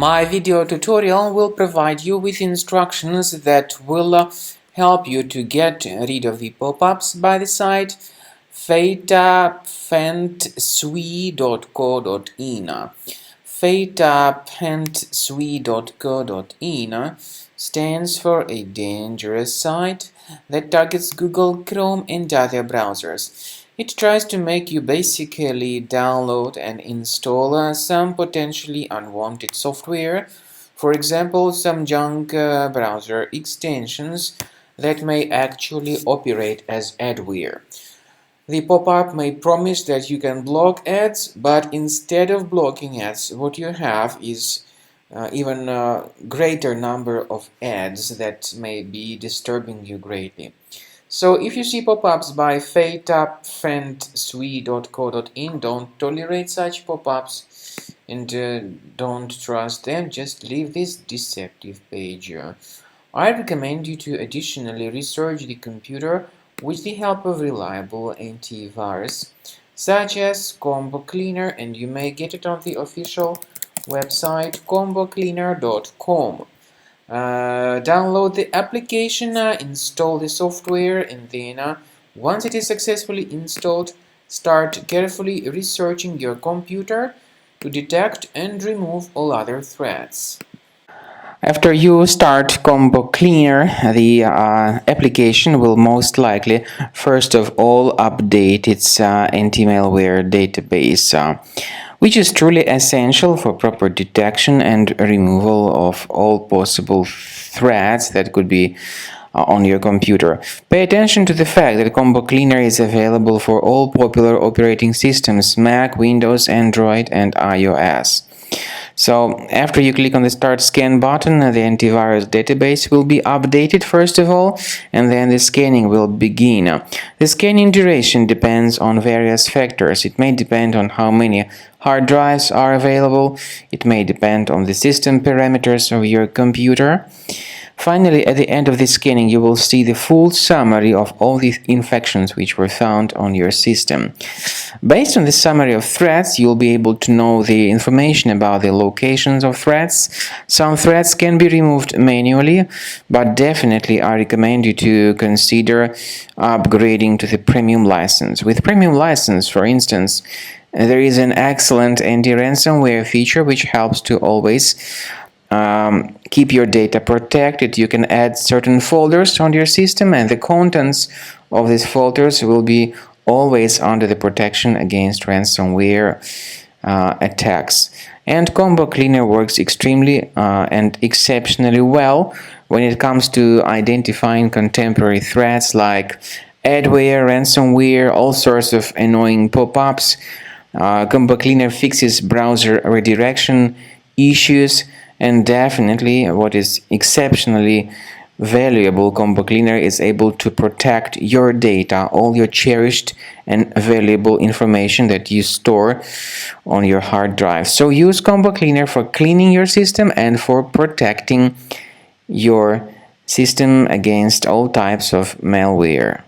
My video tutorial will provide you with instructions that will help you to get rid of the pop-ups by the site fataphentsui.co.in. fataphentsui.co.in stands for a dangerous site that targets Google, Chrome and other browsers. It tries to make you basically download and install some potentially unwanted software, for example, some junk browser extensions that may actually operate as adware. The pop-up may promise that you can block ads, but instead of blocking ads, what you have is even a greater number of ads that may be disturbing you greatly. So if you see pop-ups by fataphentsui.co.in, don't tolerate such pop-ups and don't trust them. Just leave this deceptive page. I recommend you to additionally research the computer with the help of reliable antivirus such as Combo Cleaner, and you may get it on the official website combocleaner.com. Download the application, install the software, and then once it is successfully installed, start carefully researching your computer to detect and remove all other threats. After you start Combo Cleaner, the application will most likely first of all update its anti-malware database, which is truly essential for proper detection and removal of all possible threats that could be on your computer. Pay attention to the fact that Combo Cleaner is available for all popular operating systems: Mac, Windows, Android, and iOS. So after you click on the Start Scan button, the antivirus database will be updated first of all, and then the scanning will begin. The scanning duration depends on various factors. It may depend on how many hard drives are available. It may depend on the system parameters of your computer. Finally, at the end of the scanning, you will see the full summary of all the infections which were found on your system. Based on the summary of threats, you'll be able to know the information about the locations of threats. Some threats can be removed manually, but definitely I recommend you to consider upgrading to the premium license. With premium license, for instance, there is an excellent anti-ransomware feature which helps to always keep your data protected. You can add certain folders on your system, and the contents of these folders will be always under the protection against ransomware attacks. And Combo Cleaner works extremely and exceptionally well when it comes to identifying contemporary threats like adware, ransomware, all sorts of annoying pop-ups. Combo Cleaner fixes browser redirection issues. And definitely, what is exceptionally valuable, Combo Cleaner is able to protect your data, all your cherished and valuable information that you store on your hard drive. So use Combo Cleaner for cleaning your system and for protecting your system against all types of malware.